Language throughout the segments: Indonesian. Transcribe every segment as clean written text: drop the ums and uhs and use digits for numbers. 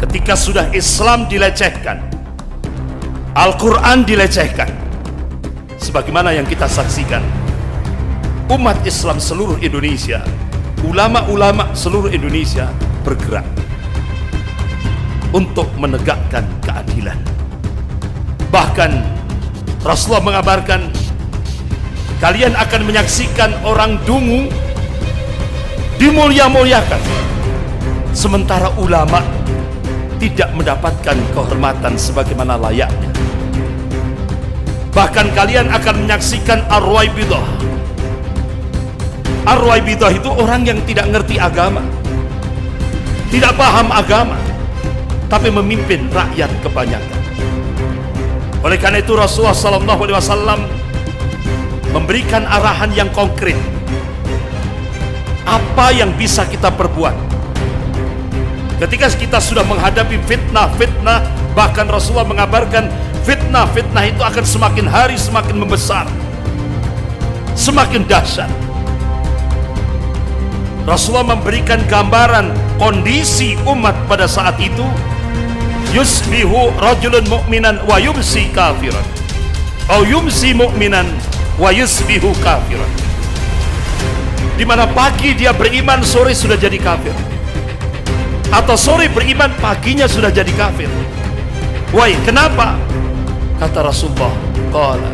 ketika sudah Islam dilecehkan, Al-Quran dilecehkan, sebagaimana yang kita saksikan, umat Islam seluruh Indonesia, ulama-ulama seluruh Indonesia bergerak untuk menegakkan keadilan. Bahkan Rasulullah mengabarkan, kalian akan menyaksikan orang dungu dimulia-muliakan, sementara ulama tidak mendapatkan kehormatan sebagaimana layaknya. Bahkan kalian akan menyaksikan Ar-Ruwaibidah. Ar-Ruwaibidah itu orang yang tidak ngerti agama, tidak paham agama, tapi memimpin rakyat kebanyakan. Oleh karena itu Rasulullah SAW memberikan arahan yang konkret. Apa yang bisa kita perbuat ketika kita sudah menghadapi fitnah-fitnah? Bahkan Rasulullah mengabarkan fitnah-fitnah itu akan semakin hari semakin membesar, semakin dahsyat. Rasulullah memberikan gambaran kondisi umat pada saat itu. Yusbihu rajulun mu'minan wa yumsi kafiran, atau yumsi mu'minan wa yusbihu kafiran, di mana pagi dia beriman, sore sudah jadi kafir, atau sore beriman, paginya sudah jadi kafir. Why? Kenapa? Kata Rasulullah, qala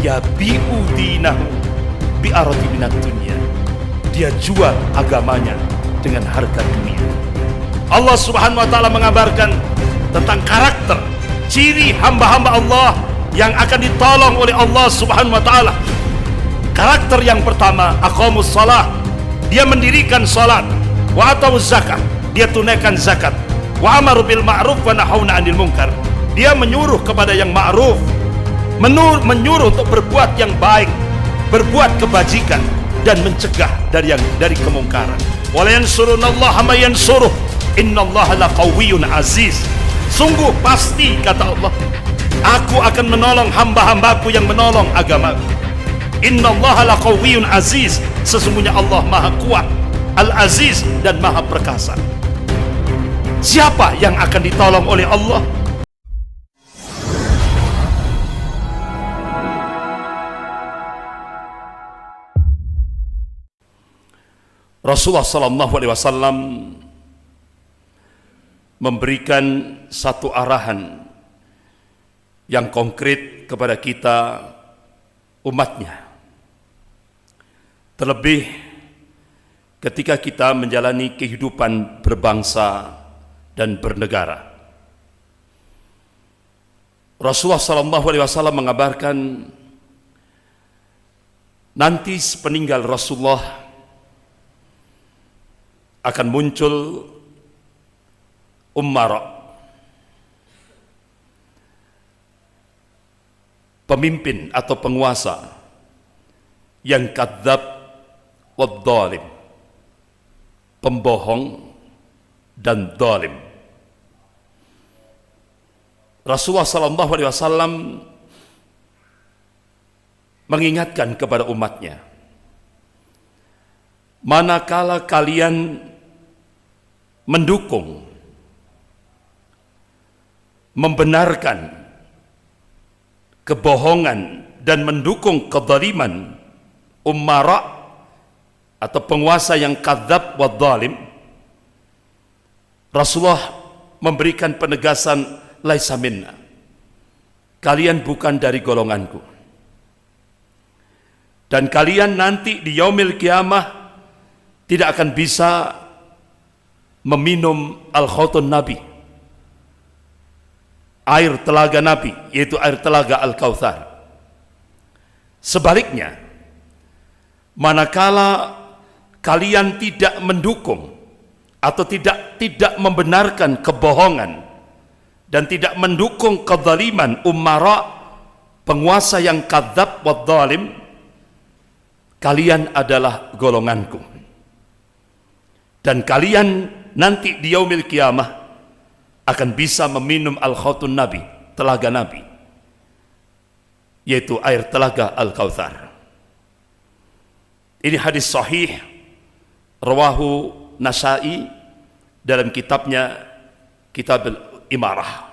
yabi'u dinahu bi'aradi minat dunya. Dia jual agamanya dengan harga dunia. Allah Subhanahu wa taala mengabarkan tentang karakter, ciri hamba-hamba Allah yang akan ditolong oleh Allah Subhanahu wa taala. Karakter yang pertama, aqamus shalah, dia mendirikan salat, wa atawuz zakah, dia tunaikan zakat, wa amaru bil ma'ruf wa nahawna 'anil munkar, dia menyuruh kepada yang ma'ruf, menyuruh untuk berbuat yang baik, berbuat kebajikan, dan mencegah dari kemungkaran. Wala yansurunallaha may yansuruh, innallaha laqawiyyun aziz. Sungguh pasti, kata Allah, aku akan menolong hamba-hambaku yang menolong agamaku. Innallaha laqawiyyun aziz. Sesungguhnya Allah maha kuat, al-aziz, dan maha perkasa. Siapa yang akan ditolong oleh Allah? Rasulullah SAW memberikan satu arahan yang konkret kepada kita umatnya, terlebih ketika kita menjalani kehidupan berbangsa dan bernegara. Rasulullah SAW mengabarkan, nanti sepeninggal Rasulullah akan muncul ummara, pemimpin atau penguasa yang kadzab wad dhalim, pembohong dan zalim. Rasulullah SAW mengingatkan kepada umatnya, manakala kalian mendukung, membenarkan kebohongan dan mendukung kezaliman ummara atau penguasa yang kadzab wa dhalim, Rasulullah memberikan penegasan, laisa minna, kalian bukan dari golonganku, dan kalian nanti di yaumil qiyamah tidak akan bisa meminum al-khawtun Nabi, air telaga Nabi, yaitu air telaga Al-Kautsar. Sebaliknya, manakala kalian tidak mendukung atau tidak membenarkan kebohongan dan tidak mendukung kezaliman ummara, penguasa yang kadzab wa dhalim, kalian adalah golonganku, dan kalian nanti di yaumil qiyamah akan bisa meminum al-khawtun Nabi, telaga Nabi, yaitu air telaga Al-Kautsar. Ini hadis sahih rawahu Nasa'i dalam kitabnya Kitab Al-Imarah.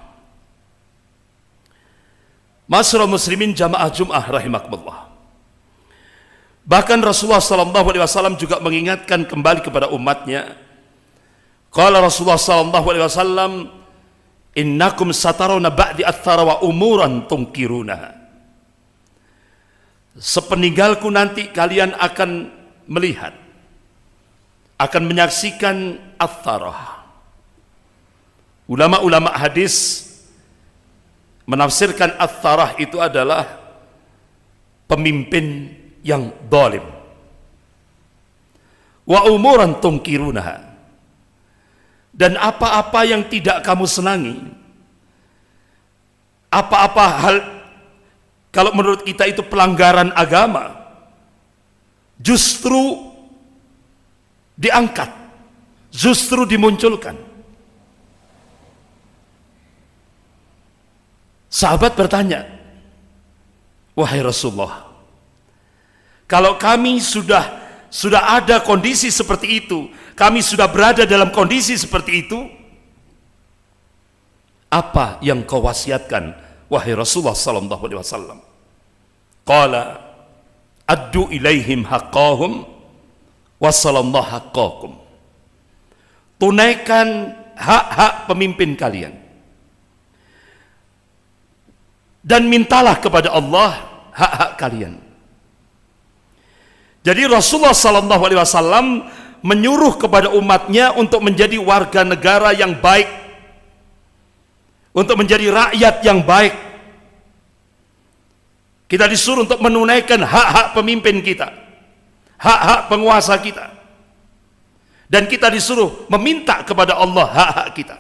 Masyarul muslimin jamaah Jum'ah rahimakumullah. Bahkan Rasulullah sallallahu alaihi wasallam juga mengingatkan kembali kepada umatnya. Qala Rasulullah sallallahu alaihi wasallam, "Innakum satarawna ba'di athara wa umuran tungkirunaha." Sepeninggalku nanti kalian akan melihat, akan menyaksikan athara. Ulama-ulama hadis menafsirkan athara itu adalah pemimpin yang zalim. Wa umuran tungkirunaha, dan apa-apa yang tidak kamu senangi, apa-apa hal kalau menurut kita itu pelanggaran agama, justru diangkat, justru dimunculkan. Sahabat bertanya, "Wahai Rasulullah, kalau kami sudah ada kondisi seperti itu, kami sudah berada dalam kondisi seperti itu, apa yang kau wasiatkan, wahai Rasulullah sallallahu alaihi wasallam?" Qala, "Addu ilaihim haqqahum wa sallallahu haqqakum." Tunaikan hak-hak pemimpin kalian dan mintalah kepada Allah hak-hak kalian. Jadi Rasulullah sallallahu alaihi wasallam menyuruh kepada umatnya untuk menjadi warga negara yang baik, untuk menjadi rakyat yang baik. Kita disuruh untuk menunaikan hak-hak pemimpin kita, hak-hak penguasa kita, dan kita disuruh meminta kepada Allah hak-hak kita.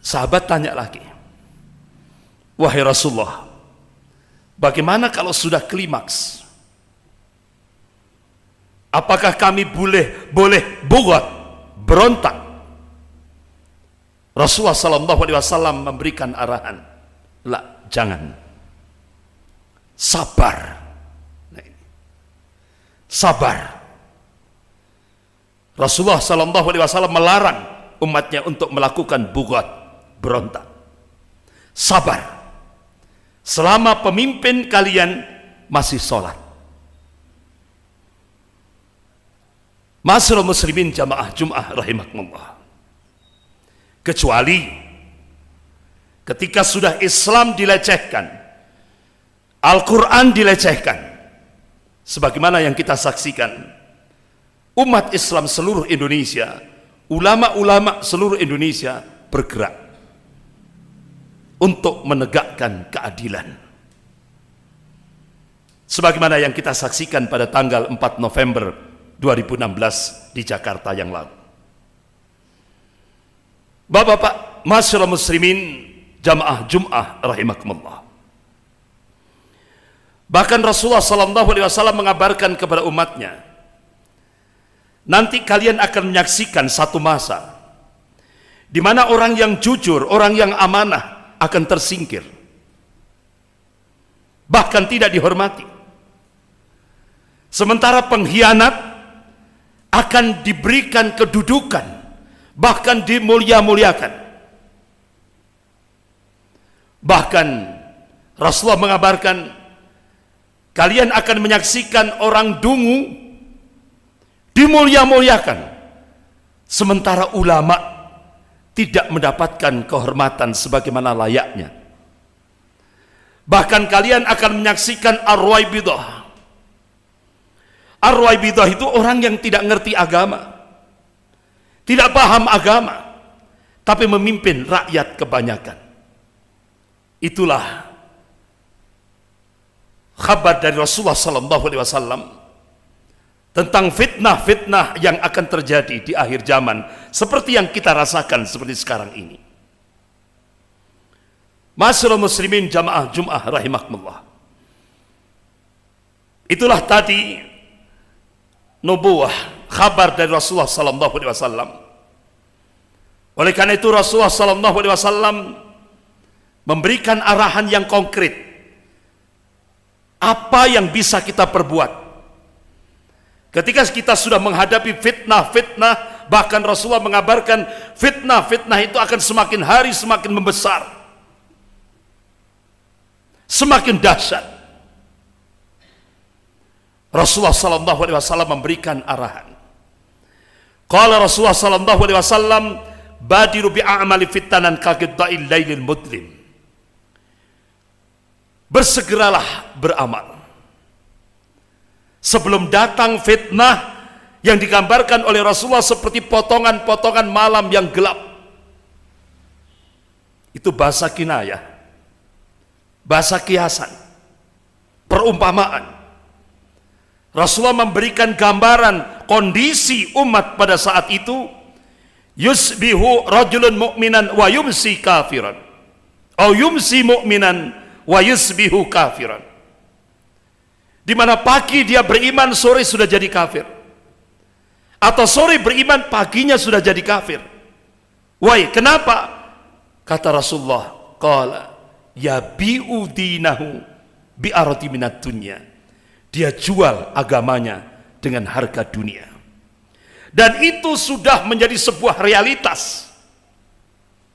Sahabat tanya lagi, "Wahai Rasulullah, bagaimana kalau sudah klimaks? Apakah kami boleh bugat, berontak?" Rasulullah sallallahu alaihi wasallam memberikan arahan, "La, jangan. Sabar." Nah, ini. Sabar. Rasulullah sallallahu alaihi wasallam melarang umatnya untuk melakukan bugat, berontak. Sabar selama pemimpin kalian masih sholat. Masyarul muslimin jamaah Jum'ah rahimakumullah. Kecuali ketika sudah Islam dilecehkan, Al-Quran dilecehkan, sebagaimana yang kita saksikan, umat Islam seluruh Indonesia, ulama-ulama seluruh Indonesia bergerak untuk menegakkan keadilan, sebagaimana yang kita saksikan pada tanggal 4 November 2016 di Jakarta yang lalu. Bapak-bapak, masyarul muslimin jamaah Jum'ah rahimakumullah. Bahkan Rasulullah sallallahu alaihi wasallam mengabarkan kepada umatnya, nanti kalian akan menyaksikan satu masa di mana orang yang jujur, orang yang amanah akan tersingkir, bahkan tidak dihormati. Sementara pengkhianat akan diberikan kedudukan, bahkan dimulia-muliakan. Bahkan Rasulullah mengabarkan, kalian akan menyaksikan orang dungu dimulia-muliakan, sementara ulama tidak mendapatkan kehormatan sebagaimana layaknya. Bahkan kalian akan menyaksikan ar-ruwaibidah. Ar-ruwaibidah itu orang yang tidak ngerti agama, tidak paham agama, tapi memimpin rakyat kebanyakan. Itulah kabar dari Rasulullah sallallahu alaihi wasallam tentang fitnah-fitnah yang akan terjadi di akhir zaman, seperti yang kita rasakan seperti sekarang ini. Masyarul muslimin jamaah Jum'ah rahimakumullah. Itulah tadi nubuwah, kabar dari Rasulullah sallallahu alaihi wasallam. Oleh karena itu Rasulullah sallallahu alaihi wasallam memberikan arahan yang konkret, apa yang bisa kita perbuat ketika kita sudah menghadapi fitnah-fitnah, Bahkan Rasulullah mengabarkan fitnah-fitnah itu akan semakin hari semakin membesar, semakin dahsyat. Rasulullah sallallahu alaihi wasallam memberikan arahan. Qala Rasulullah sallallahu alaihi wasallam, badiru bi'amali fitanan kaqidda'il lailil mudlim. Bersegeralah beramal sebelum datang fitnah yang digambarkan oleh Rasulullah seperti potongan-potongan malam yang gelap. Itu bahasa kinayah, bahasa kiasan, perumpamaan. Rasulullah memberikan gambaran kondisi umat pada saat itu. Yusbihu rajulun mu'minan wa yumsi kafiran, atau yumsi mu'minan wa yusbihu kafiran. Di mana pagi dia beriman, sore sudah jadi kafir, atau sore beriman, paginya sudah jadi kafir. Why? Kenapa? Kata Rasulullah, qala yabi'u dinahu bi'arati minat dunya. Dia jual agamanya dengan harga dunia. Dan itu sudah menjadi sebuah realitas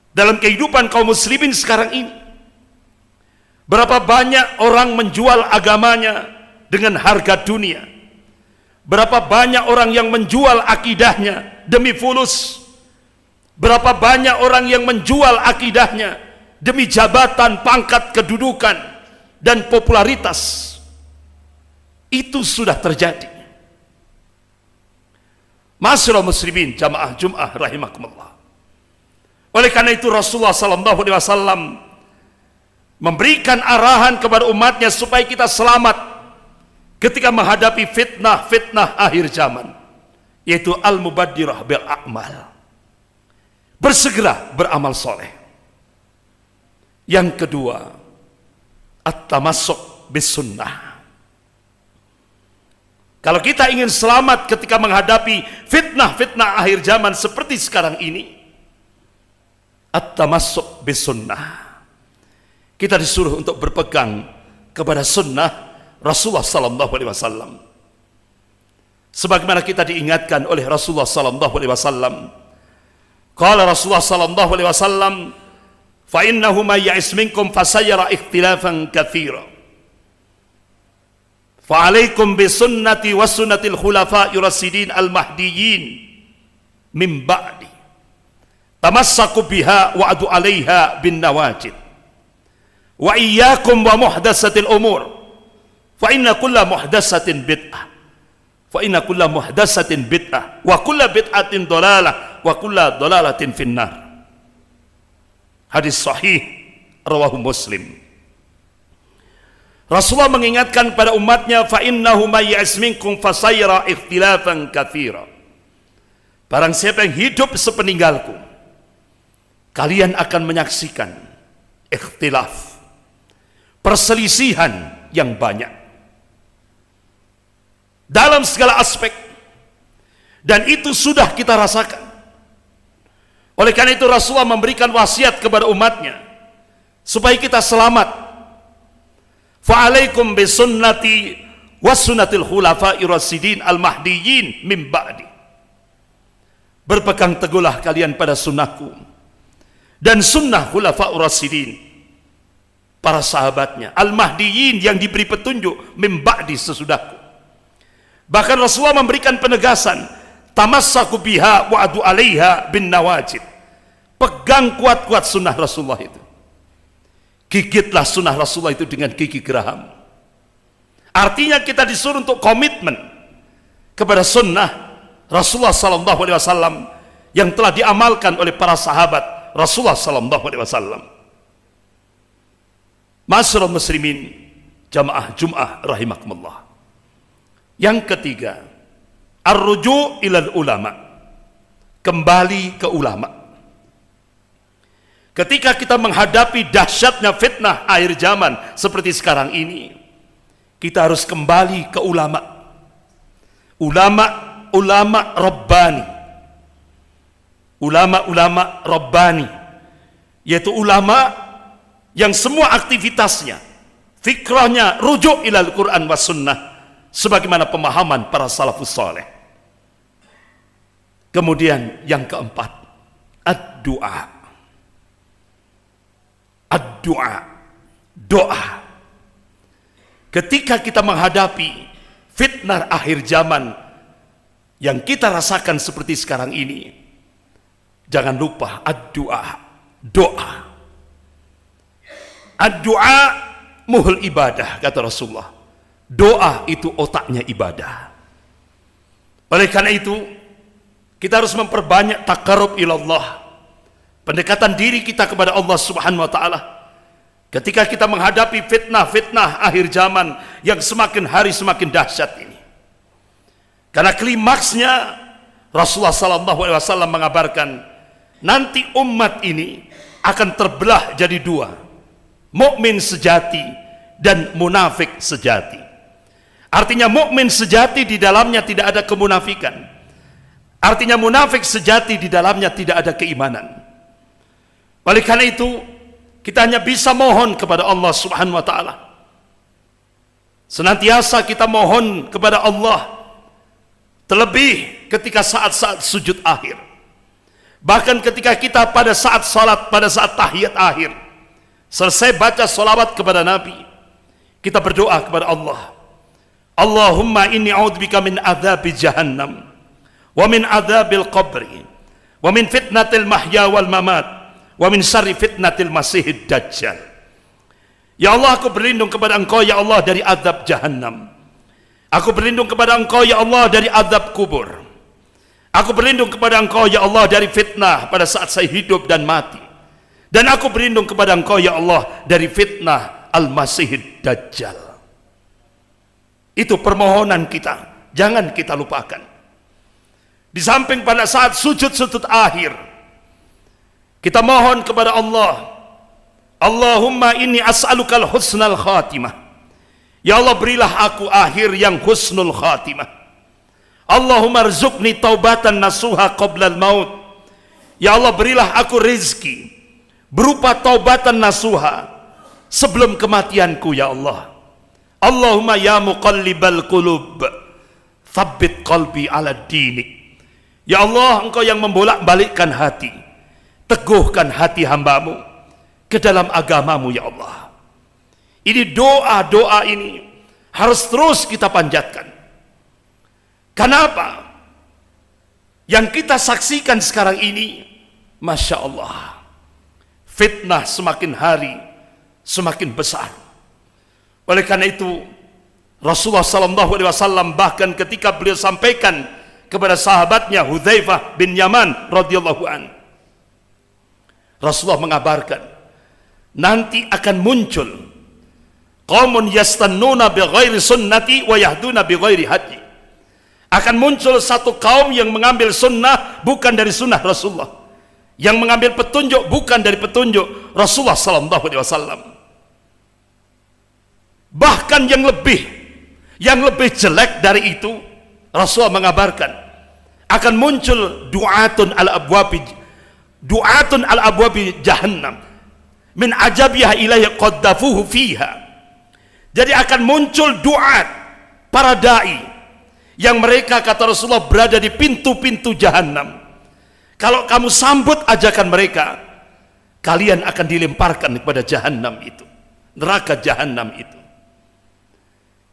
dalam kehidupan kaum muslimin sekarang ini. Berapa banyak orang menjual agamanya dengan harga dunia. Berapa banyak orang yang menjual akidahnya demi fulus. Berapa banyak orang yang menjual akidahnya demi jabatan, pangkat, kedudukan, dan popularitas. Itu sudah terjadi. Ma'asyiral muslimin, jamaah Jum'ah rahimakumullah. Oleh karena itu Rasulullah sallallahu alaihi wasallam memberikan arahan kepada umatnya supaya kita selamat ketika menghadapi fitnah-fitnah akhir zaman, yaitu al-mubaddirah bil a'mal. Bersegera beramal soleh. Yang kedua, at-tamassuk bis sunnah. Kalau kita ingin selamat ketika menghadapi fitnah-fitnah akhir zaman seperti sekarang ini, at-tamassuk bis sunnah. Kita disuruh untuk berpegang kepada sunnah Rasulullah sallallahu alaihi wasallam. Sebagaimana kita diingatkan oleh Rasulullah sallallahu alaihi wasallam. Qala Rasulullah sallallahu alaihi wasallam, fa innahu may ya'is minkum fasayara ikhtilafan katsira. Fa alaikum bi sunnati wa sunnatil khulafa'ir rasyidin al-mahdiyyin min ba'di. Tamassaku biha wa adu 'alaiha bin nawajid. Wa iyyakum wa muhdatsatil umur. Fa inna kulla muhdatsatin bid'ah. Fa inna kulla muhdatsatin bid'ah wa kulla bid'atin dhalalah wa kulla dhalalatin finnar. Hadis sahih rawahu Muslim. Rasulullah mengingatkan pada umatnya, fa innahu may ya'is minkum fasayra ikhtilafan katsira. Barang siapa yang hidup sepeninggalku, kalian akan menyaksikan ikhtilaf, perselisihan yang banyak dalam segala aspek, dan itu sudah kita rasakan. Oleh karena itu Rasulullah memberikan wasiat kepada umatnya supaya kita selamat. Fa'alaikum bisunnati wassunnatil khulafa'ir rasyidin al-mahdiyyin min ba'di. Berpegang teguhlah kalian pada sunnahku dan sunnah khulafa'ur rasyidin, para sahabatnya al-mahdiyyin yang diberi petunjuk min ba'di sesudahku. Bahkan Rasulullah memberikan penegasan, tamassaku biha wa adu 'alaiha bin nawajid. Pegang kuat-kuat sunnah Rasulullah itu. Gigitlah sunnah Rasulullah itu dengan gigi geraham. Artinya kita disuruh untuk komitmen kepada sunnah Rasulullah sallallahu alaihi wasallam yang telah diamalkan oleh para sahabat Rasulullah sallallahu alaihi wasallam. Ma'asyiral muslimin, jamaah Jum'ah rahimakumullah. Yang ketiga, ar-ruju' ilal ulama. Kembali ke ulama. Ketika kita menghadapi dahsyatnya fitnah akhir zaman seperti sekarang ini, kita harus kembali ke ulama. Ulama Rabbani. Ulama Rabbani, yaitu ulama yang semua aktivitasnya, fikrahnya rujuk ilal Quran was sunnah, sebagaimana pemahaman para salafus saleh. Kemudian yang keempat, ad-du'a. Ad-du'a, doa. Ketika kita menghadapi fitnah akhir zaman yang kita rasakan seperti sekarang ini, jangan lupa ad-du'a, doa. Ad-du'a muhul ibadah, kata Rasulullah. Doa itu otaknya ibadah. Oleh karena itu, kita harus memperbanyak taqarrub ilallah, pendekatan diri kita kepada Allah Subhanahu wa taala. Ketika kita menghadapi fitnah-fitnah akhir zaman yang semakin hari semakin dahsyat ini. Karena klimaksnya Rasulullah sallallahu alaihi wasallam mengabarkan nanti umat ini akan terbelah jadi dua, mukmin sejati dan munafik sejati. Artinya mukmin sejati di dalamnya tidak ada kemunafikan. Artinya munafik sejati di dalamnya tidak ada keimanan. Oleh karena itu, kita hanya bisa mohon kepada Allah Subhanahu wa taala. Senantiasa kita mohon kepada Allah, terlebih ketika saat-saat sujud akhir. Bahkan ketika kita pada saat salat, pada saat tahiyat akhir, selesai baca salawat kepada Nabi, kita berdoa kepada Allah. Allahumma inni a'udzubika min adzabi jahannam wa min adzabil qabri wa min fitnatil mahya wal mamat wa min syarri fitnatil masihid dajjal. Ya Allah, aku berlindung kepada Engkau ya Allah dari azab jahannam. Aku berlindung kepada Engkau ya Allah dari azab kubur. Aku berlindung kepada Engkau ya Allah dari fitnah pada saat saya hidup dan mati. Dan aku berlindung kepada Engkau ya Allah dari fitnah al-masihid dajjal. Itu permohonan kita, jangan kita lupakan. Di samping pada saat sujud-sujud akhir, kita mohon kepada Allah, Allahumma inni as'alukal husnal khatimah. Ya Allah, berilah aku akhir yang husnul khatimah. Allahumma rzuqni taubatan nasuha qoblal maut. Ya Allah, berilah aku rezeki berupa taubatan nasuha sebelum kematianku ya Allah. Allahumma ya muqallibal qulub tsabbit qalbi ala dinik. Ya Allah, Engkau yang membolak-balikkan hati, teguhkan hati hambamu ke dalam agamamu ya Allah. Ini doa-doa ini harus terus kita panjatkan. Kenapa? Yang kita saksikan sekarang ini, Masya Allah, fitnah semakin hari semakin besar. Oleh karena itu, Rasulullah sallallahu alaihi wasallam bahkan ketika beliau sampaikan kepada sahabatnya Hudzaifah bin Yaman radhiyallahu an, Rasulullah mengabarkan nanti akan muncul qaumun yastannuna bighairi sunnati wa yahduna bighairi hadi. Akan muncul satu kaum yang mengambil sunnah bukan dari sunnah Rasulullah, yang mengambil petunjuk bukan dari petunjuk Rasulullah sallallahu alaihi wasallam. Bahkan yang lebih jelek dari itu, Rasulullah mengabarkan akan muncul du'atun al-abwabi jahannam min ajabiha ilayya qaddafuhu fiha. Jadi akan muncul du'at, para da'i yang mereka, kata Rasulullah, berada di pintu-pintu jahannam. Kalau kamu sambut ajakan mereka, kalian akan dilemparkan kepada jahannam itu, neraka jahannam itu.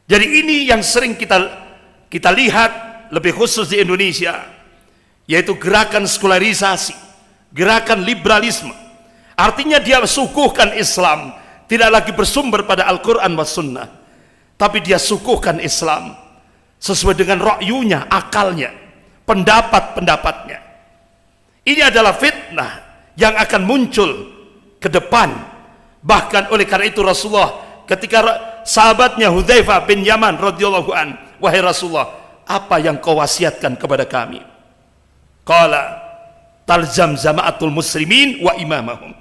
Jadi ini yang sering kita lihat, lebih khusus di Indonesia, yaitu gerakan sekularisasi, gerakan liberalisme. Artinya dia suguhkan Islam tidak lagi bersumber pada Al-Quran wa Sunnah, tapi dia suguhkan Islam sesuai dengan ra'yunya, akalnya, pendapat-pendapatnya. Ini adalah fitnah yang akan muncul ke depan. Bahkan oleh karena itu Rasulullah ketika sahabatnya Hudzaifah bin Yaman radhiyallahu an, wahai Rasulullah, apa yang kau wasiatkan kepada kami? Qala talzam jama'atul muslimin wa imamahum.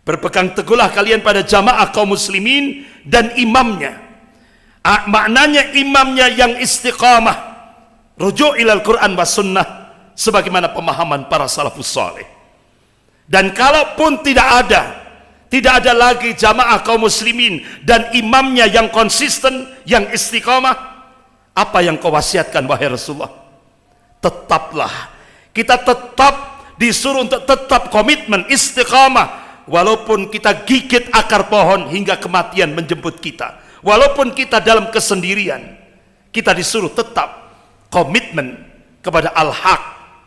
Berpegang teguhlah kalian pada jamaah kaum muslimin dan imamnya. Maknanya imamnya yang istiqamah, rujuk ilal Quran wa sunnah sebagaimana pemahaman para salafus saleh. Dan kalaupun tidak ada lagi jamaah kaum muslimin dan imamnya yang konsisten, yang istiqamah, apa yang kau wasiatkan wahai Rasulullah? Tetaplah Kita tetap disuruh untuk tetap komitmen, istiqamah, walaupun kita gigit akar pohon hingga kematian menjemput kita, walaupun kita dalam kesendirian, kita disuruh tetap komitmen kepada al-haq,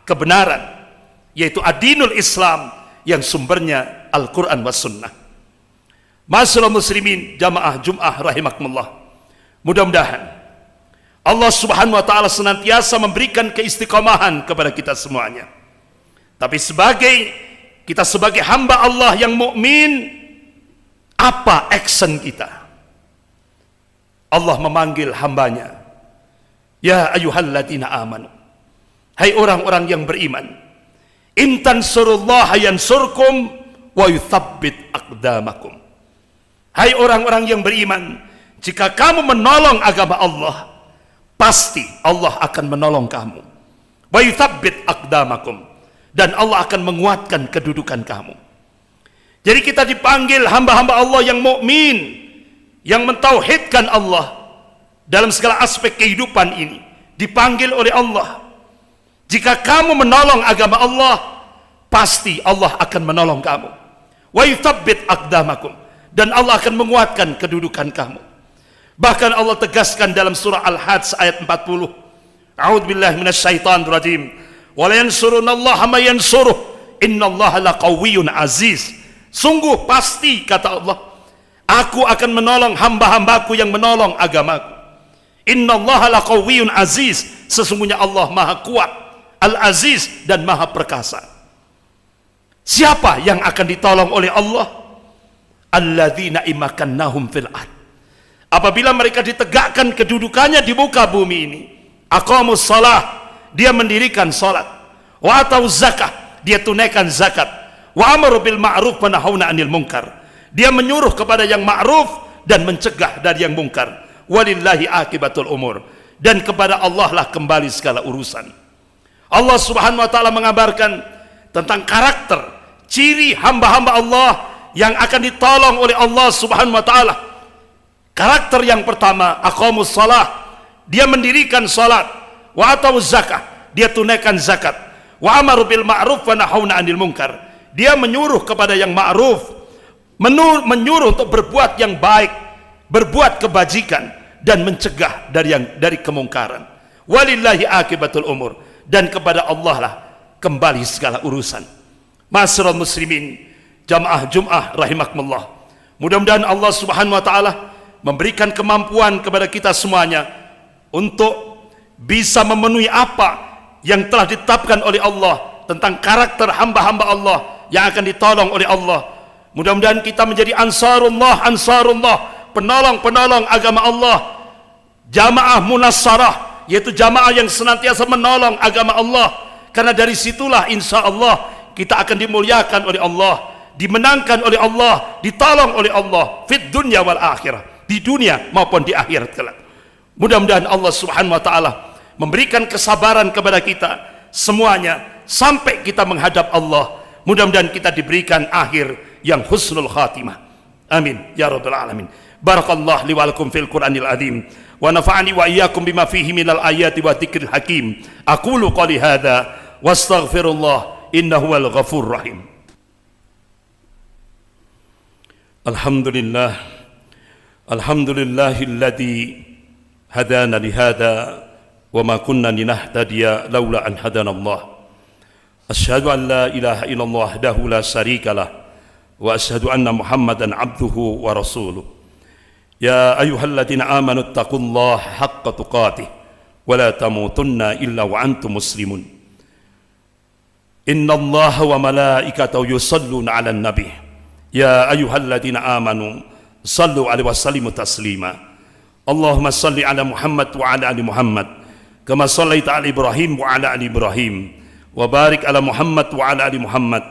kebenaran, yaitu ad-dinul Islam yang sumbernya Al-Quran was sunnah. Ma'asyiral muslimin, jamaah Jum'ah rahimakumullah, mudah-mudahan Allah subhanahu wa ta'ala senantiasa memberikan keistiqomahan kepada kita semuanya. Tapi kita sebagai hamba Allah yang mukmin, apa action kita? Allah memanggil hambanya, ya ayyuhalladzina amanu, hai orang-orang yang beriman, in tansurullaha yansurkum wa yuthabbit aqdamakum. Hai orang-orang yang beriman, jika kamu menolong agama Allah, pasti Allah akan menolong kamu. Wa yuthabbit aqdamakum, dan Allah akan menguatkan kedudukan kamu. Jadi kita dipanggil hamba-hamba Allah yang mukmin, yang mentauhidkan Allah dalam segala aspek kehidupan ini, dipanggil oleh Allah. Jika kamu menolong agama Allah, pasti Allah akan menolong kamu. Wa yuthabbit aqdamakum, dan Allah akan menguatkan kedudukan kamu. Bahkan Allah tegaskan dalam surah Al-Hajj ayat 40, a'udzubillahi minasyaitonir rajim, wa la yansurunallaha may yansuruh innallaha laqawiyyun aziz. Sungguh pasti, kata Allah, aku akan menolong hamba-hambaku yang menolong agamaku. Innallaha laqawiyyun aziz, sesungguhnya Allah maha kuat, al-aziz, dan maha perkasa. Siapa yang akan ditolong oleh Allah? Alladzina imakannahum fil ard, apabila mereka ditegakkan kedudukannya di muka bumi ini. Aqamus salah, dia mendirikan salat. Wa atau zakah, dia tunaikan zakat. Wa amaru bil ma'ruf wa nahawna 'anil munkar, dia menyuruh kepada yang ma'ruf dan mencegah dari yang mungkar. Walillahi akibatul umur, dan kepada Allah lah kembali segala urusan. Allah subhanahu wa ta'ala mengabarkan tentang karakter, ciri hamba-hamba Allah yang akan ditolong oleh Allah subhanahu wa ta'ala. Karakter yang pertama, aqamus salah, dia mendirikan salat. Wa atau zakah, dia tunaikan zakat. Wa amaru bil ma'ruf wa nahawna 'anil munkar, dia menyuruh kepada yang ma'ruf, menyuruh untuk berbuat yang baik, berbuat kebajikan, dan mencegah dari kemungkaran. Walillahi akibatul umur, dan kepada Allah lah kembali segala urusan. Ma'asyiral muslimin, jamaah Jum'ah rahimakumullah, mudah-mudahan Allah subhanahu wa ta'ala memberikan kemampuan kepada kita semuanya untuk bisa memenuhi apa yang telah ditetapkan oleh Allah tentang karakter hamba-hamba Allah yang akan ditolong oleh Allah. Mudah-mudahan kita menjadi ansarullah, penolong-penolong agama Allah, jamaah munassarah, yaitu jamaah yang senantiasa menolong agama Allah, karena dari situlah insya Allah kita akan dimuliakan oleh Allah, dimenangkan oleh Allah, ditolong oleh Allah fit dunya wal akhirah, di dunia maupun di akhirat kelak. Mudah-mudahan Allah subhanahu wa ta'ala memberikan kesabaran kepada kita semuanya sampai kita menghadap Allah. Mudah-mudahan kita diberikan akhir yang husnul khatimah, amin ya rabbal alamin. Barakallah li wa lakum fil Qur'anil azim, wa nafa'ani wa iyyakum bima fihi minal ayati wa dzikril hakim. Aqulu qali hadza wastaghfirullah innahu wal ghafurur rahim. Alhamdulillah, alhamdulillahilladzi hadana lihada wa ma kunna linahtadiya laula an hadana Allah. Asyhadu an la ilaha illallah wahdahu la syarikalah wa asyhadu anna Muhammadan abduhu wa rasuluh. Ya ayyuhalladzina amanu taqullaha haqqa tuqatih wa la tamutunna illa wa antum muslimun. Innallaha wa malaikatahu yusalluna 'alan nabi. Ya ayyuhalladzina amanu sallu 'alaihi wa sallimu taslima. Allahumma salli 'ala Muhammad wa 'ala ali Muhammad kama shallaita 'ala Ibrahim wa 'ala ali Ibrahim, wa barik 'ala Muhammad wa 'ala ali Muhammad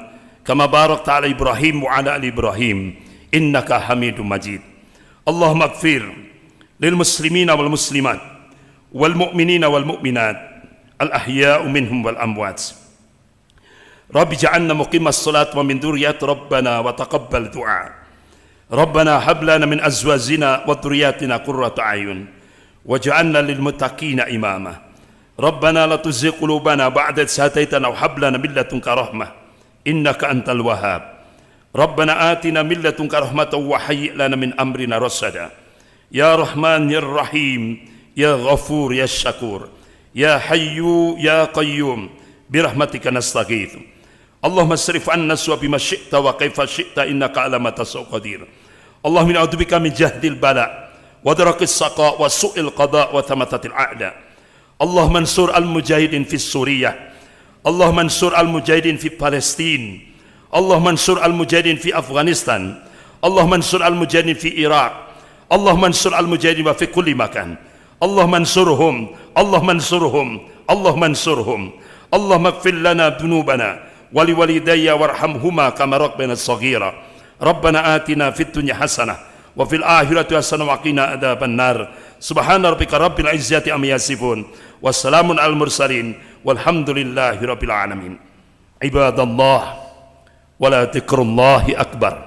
kama barakta 'ala Ibrahim wa 'ala ali Ibrahim innaka Hamidum Majid. Allahumma ighfir lil muslimina wal muslimat wal mu'minina wal mu'minat al ahya'u minhum wal amwat. Rabbi ja'alna muqimas salat wa min dzurriyyati rabbana wa taqabbal du'a. Rabbana hab lana min azwajina wa dhurriyyatina qurrata a'yun waj'alna lil muttaqina imama. Rabbana la tuzigh qulubana ba'da idh hadaytana wa hab lana min ladunka rahmah innaka antal wahhab. Rabbana atina min ladunka rahmatan wa hayyi' lana min amrina rasada. Ya Rahman ya Rahim ya Ghafur ya Syakur ya Hayyu ya Qayyum birahmatika nastaghith. Allahumma asrif anna su'a bima syi'ta wa kaifa syi'ta innaka ala ma tasau qadir. Allahumma na'udzubika min jahdil bala wa darakis saqa wa su'il qada wa thamatatil a'da. Allahumma ansur al-mujahidin fi Suriah. Allahumma ansur al-mujahidin fi Palestin. Allahumma ansur al-mujahidin fi Afghanistan. Allahumma ansur al-mujahidin fi Iraq. Allahumma ansur al-mujahidin fi kulli makan. Allahumma ansurhum, Allahumma ansurhum, Allahumma ansurhum. Allahumma ighfir lana dhunubana wa liwalidayya warhamhuma kama rabbana saghira. Rabbana atina fid dunya hasanah wa fil akhirati hasanah wa qina adzaban nar. Subhana rabbika rabbil izzati amma yasifun. Wassalamun al mursalin walhamdulillahi rabbil alamin. Ibadallah wala dzikrullahi akbar.